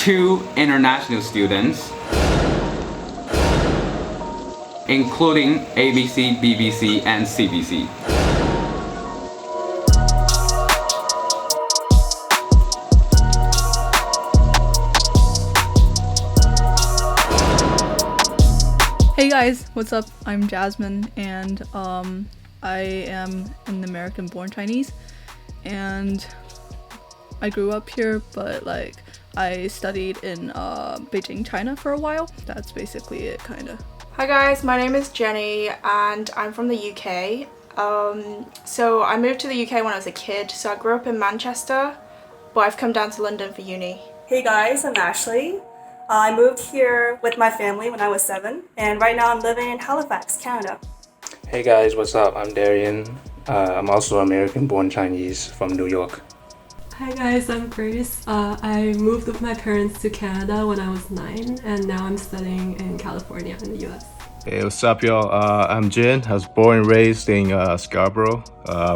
2 international students, including ABC, BBC, and CBC. Hey guys, what's up? I'm Jasmine, and I am an American-born Chinese, and I grew up here, but like I studied in Beijing, China for a while. That's basically it, kinda. Hi guys, my name is Jenny and I'm from the UK. So I moved to the UK when I was a kid, so I grew up in Manchester, but I've come down to London for uni. Hey guys, I'm Ashley. I moved here with my family when I was 7, and right now I'm living in Halifax, Canada. Hey guys, what's up? I'm Darian. I'm also American-born Chinese from New York. Hi guys, I'm Grace. I moved with my parents to Canada when I was 9, and now I'm studying in California in the US. Hey, what's up, y'all? I'm Jin. I was born and raised in Scarborough,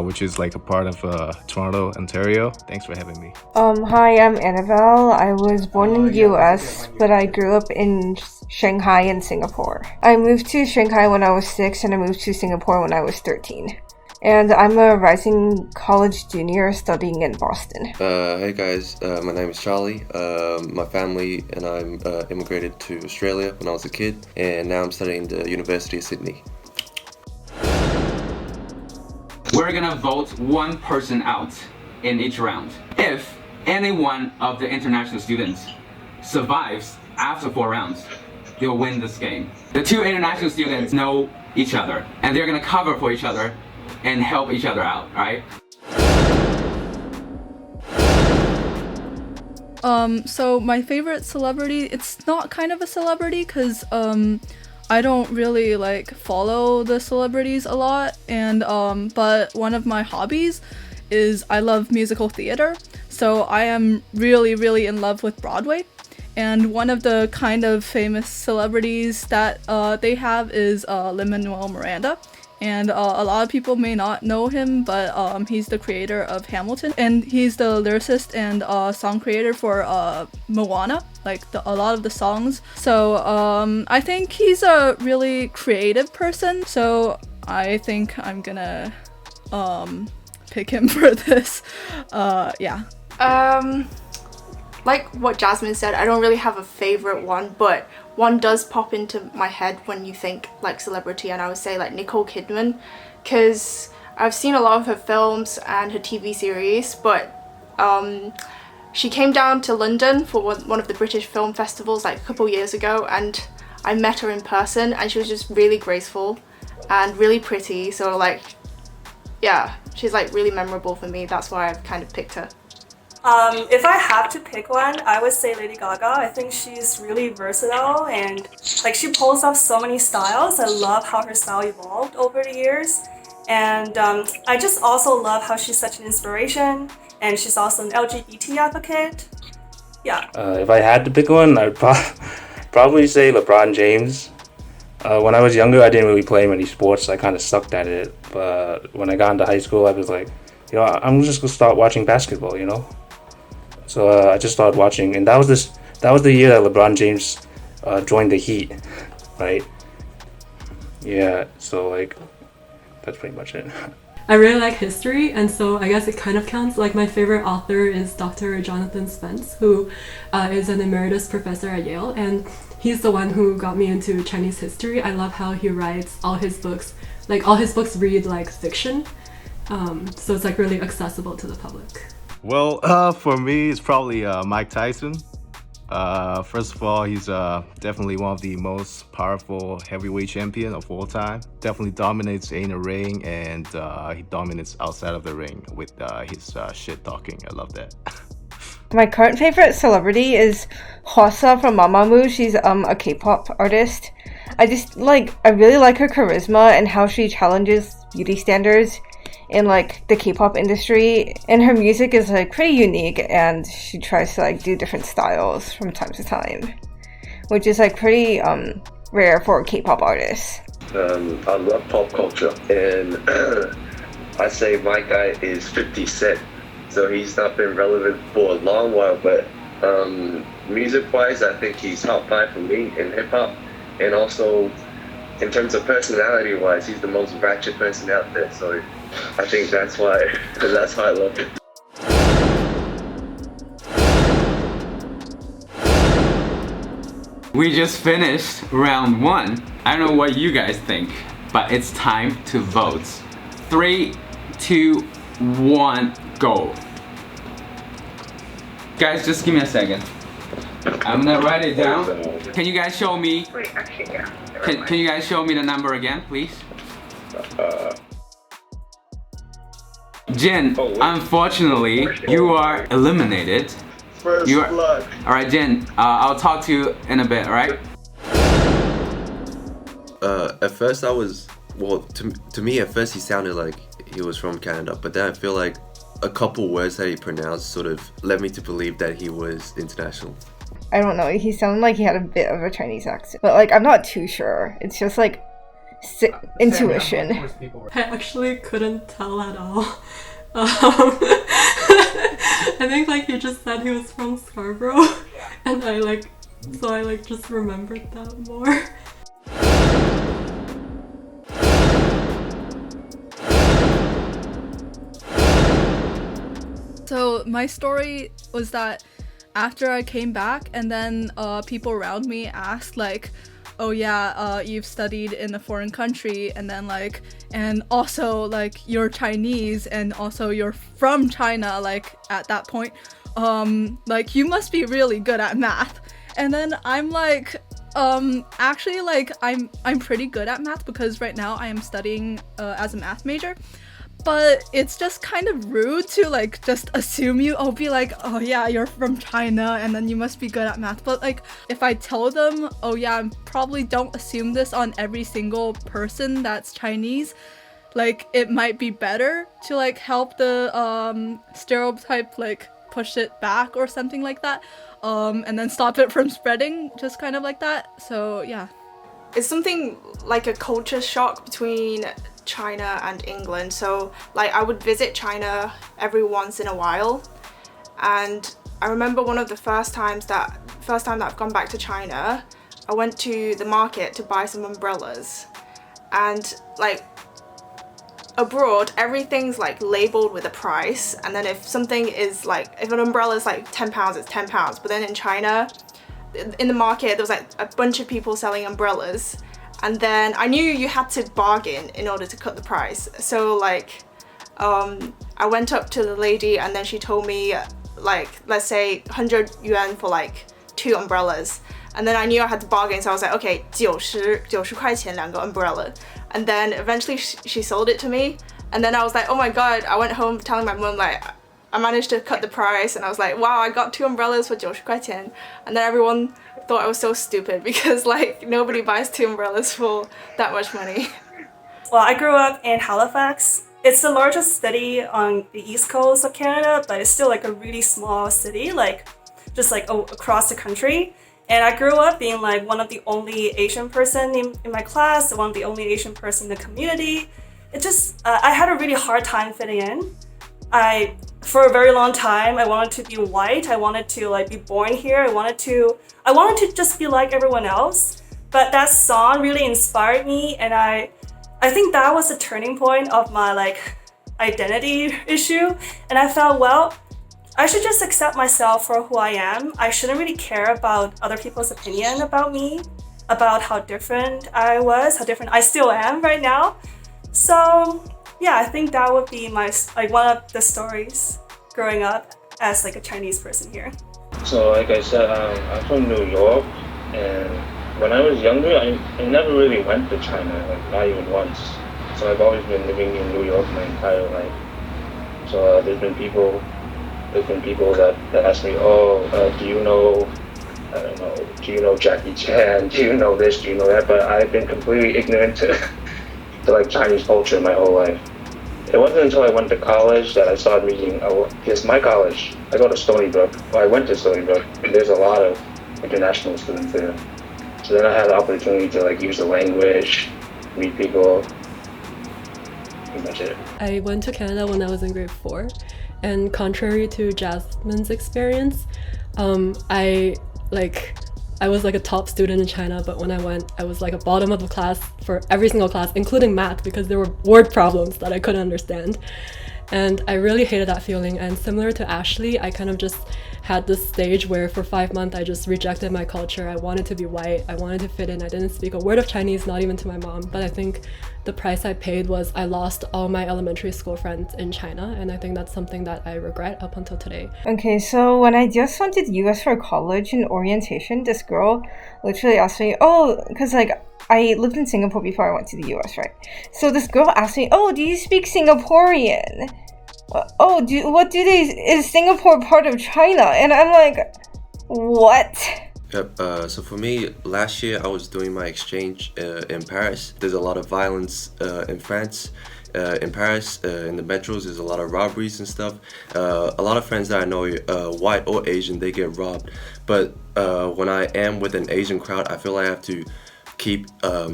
which is like a part of Toronto, Ontario. Thanks for having me. Hi, I'm Annabelle. I was born in the US, but I grew up in Shanghai and Singapore. I moved to Shanghai when I was 6, and I moved to Singapore when I was 13. And I'm a rising college junior studying in Boston. Hey guys, my name is Charlie. My family and I immigrated to Australia when I was a kid, and now I'm studying at the University of Sydney. We're gonna vote one person out in each round. If any one of the international students survives after 4 rounds, they'll win this game. The 2 international students know each other, and they're gonna cover for each other and help each other out, right? So my favorite celebrity, it's not kind of a celebrity because I don't really like follow the celebrities a lot, and but one of my hobbies is I love musical theater, so I am really in love with Broadway. And one of the kind of famous celebrities that they have is Lin-Manuel Miranda. And a lot of people may not know him, but he's the creator of Hamilton, and he's the lyricist and song creator for Moana, like a lot of the songs. So I think he's a really creative person, so I think I'm gonna pick him for this. Yeah. Like what Jasmine said, I don't really have a favourite one, but one does pop into my head when you think like celebrity, and I would say like Nicole Kidman, because I've seen a lot of her films and her TV series, but she came down to London for one of the British film festivals like a couple years ago, and I met her in person, and she was just really graceful and really pretty, so like yeah, she's like really memorable for me. That's why I've kind of picked her. If I have to pick one, I would say Lady Gaga. I think she's really versatile, and like she pulls off so many styles. I love how her style evolved over the years, and I just also love how she's such an inspiration, and she's also an LGBT advocate. Yeah. If I had to pick one, I'd probably say LeBron James. When I was younger, I didn't really play many sports. I kind of sucked at it, but when I got into high school, I was like, you know, I'm just gonna start watching basketball, you know. So I just started watching, and that was the year that LeBron James joined the Heat, right? Yeah, so like that's pretty much it. I really like history, and so I guess it kind of counts. Like my favorite author is Dr. Jonathan Spence, who is an emeritus professor at Yale, and he's the one who got me into Chinese history. I love how he writes all his books. Like all his books read like fiction, so it's like really accessible to the public. Well, for me, it's probably Mike Tyson. First of all, he's definitely one of the most powerful heavyweight champion of all time. Definitely dominates in the ring, and he dominates outside of the ring with his shit talking. I love that. My current favorite celebrity is Hwasa from Mamamoo. She's a K-pop artist. I really like her charisma and how she challenges beauty standards in like the K-pop industry, and her music is like pretty unique, and she tries to like do different styles from time to time, which is like pretty rare for K-pop artists. I love pop culture, and I say my guy is 50 Cent. So he's not been relevant for a long while, but Music-wise, I think he's top 5 for me in hip-hop. And also, in terms of personality-wise, he's the most ratchet person out there. So I think that's why I love him. We just finished round 1. I don't know what you guys think, but it's time to vote. 3, 2, 1, go. Guys, just give me a second. I'm gonna write it down. Can you guys show me? Wait, actually, yeah. Can you guys show me the number again, please? Jin, unfortunately, you are eliminated. First blood. All right, Jin. I'll talk to you in a bit. All right. At first I was, well, to me at first he sounded like he was from Canada, but then I feel like a couple words that he pronounced sort of led me to believe that he was international. I don't know, he sounded like he had a bit of a Chinese accent, but like I'm not too sure. It's just like intuition. I actually couldn't tell at all. I think like he just said he was from Scarborough, and I just remembered that more. So my story was that after I came back and then people around me asked like, oh yeah, you've studied in a foreign country and then like, and also like you're Chinese and also you're from China, like at that point, like you must be really good at math. And then I'm like, actually like I'm pretty good at math because right now I am studying as a math major. But it's just kind of rude to like just assume be like, oh yeah, you're from China and then you must be good at math. But like if I tell them, oh yeah, probably don't assume this on every single person that's Chinese, like it might be better to like help the stereotype like push it back or something like that, and then stop it from spreading, just kind of like that. So yeah. It's something like a culture shock between China and England. So like I would visit China every once in a while, and I remember one of the first time that I've gone back to China, I went to the market to buy some umbrellas, and like abroad everything's like labeled with a price, and then if something is like, if an umbrella is like £10, it's £10, but then in China in the market there was like a bunch of people selling umbrellas, and then I knew you had to bargain in order to cut the price. So like I went up to the lady and then she told me like, let's say 100 yuan for like 2 umbrellas, and then I knew I had to bargain, so I was like, okay, 90块钱2个 umbrella, and then eventually she sold it to me, and then I was like, oh my god, I went home telling my mom like I managed to cut the price, and I was like, wow, I got 2 umbrellas for 90块钱, and then everyone thought I was so stupid because like nobody buys 2 umbrellas for that much money. Well, I grew up in Halifax. It's the largest city on the east coast of Canada, but it's still like a really small city, like just like across the country. And I grew up being like one of the only Asian person in my class, one of the only Asian person in the community. It just, I had a really hard time fitting in. For a very long time, I wanted to be white. I wanted to like be born here. I wanted to just be like everyone else. But that song really inspired me, and I think that was the turning point of my like identity issue. And I felt, well, I should just accept myself for who I am. I shouldn't really care about other people's opinion about me, about how different I was, how different I still am right now. So yeah, I think that would be my like one of the stories growing up as like a Chinese person here. So like I said, I'm from New York, and when I was younger, I never really went to China, like not even once. So I've always been living in New York my entire life. So there's been people that ask me, do you know, I don't know, do you know Jackie Chan? Do you know this? Do you know that? But I've been completely ignorant to like Chinese culture my whole life. It wasn't until I went to college that I started meeting, here's my college. I go to Stony Brook. Well, I went to Stony Brook, and there's a lot of international students there. So then I had the opportunity to like use the language, meet people. Pretty much it. I went to Canada when I was in grade 4, And contrary to Jasmine's experience, I was like a top student in China, but when I went, I was like a bottom of the class for every single class, including math, because there were word problems that I couldn't understand. And I really hated that feeling. And similar to Ashley, I kind of just had this stage where for 5 months I just rejected my culture. I wanted to be white, I wanted to fit in. I didn't speak a word of Chinese, not even to my mom. But I think the price I paid was I lost all my elementary school friends in China, and I think that's something that I regret up until today. Okay, so when I just went to the US for college and orientation, this girl literally asked me, because I lived in Singapore before I went to the US, right? So this girl asked me, do you speak Singaporean? Is Singapore part of China? And I'm like, what? Yep, so for me, last year I was doing my exchange in Paris. There's a lot of violence in France. In Paris, in the metros, there's a lot of robberies and stuff. A lot of friends that I know, white or Asian, they get robbed. But when I am with an Asian crowd, I feel I have to keep a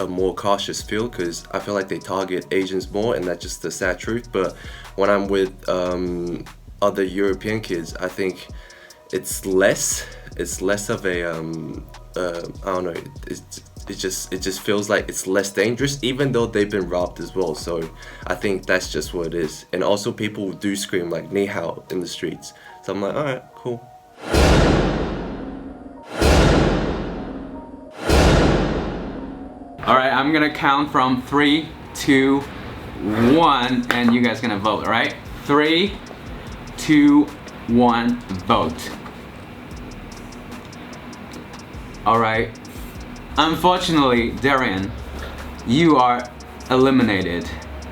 more cautious feel, because I feel like they target Asians more, and that's just the sad truth. But when I'm with other European kids, I think it's less of a it just feels like it's less dangerous, even though they've been robbed as well. So I think that's just what it is. And also people do scream like "ni hao" in the streets, so I'm like, all right, cool. All right, I'm gonna count from 3, 2, 1, and you guys gonna vote, all right? 3, 2, 1, vote. All right. Unfortunately, Darian, you are eliminated.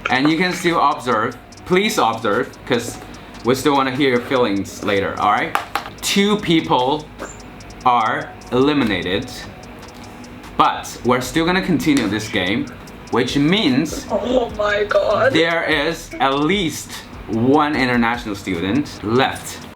And you can still observe. Please observe, because we still want to hear your feelings later, all right? 2 people are eliminated. But we're still gonna continue this game, which means oh my god, there is at least 1 international student left.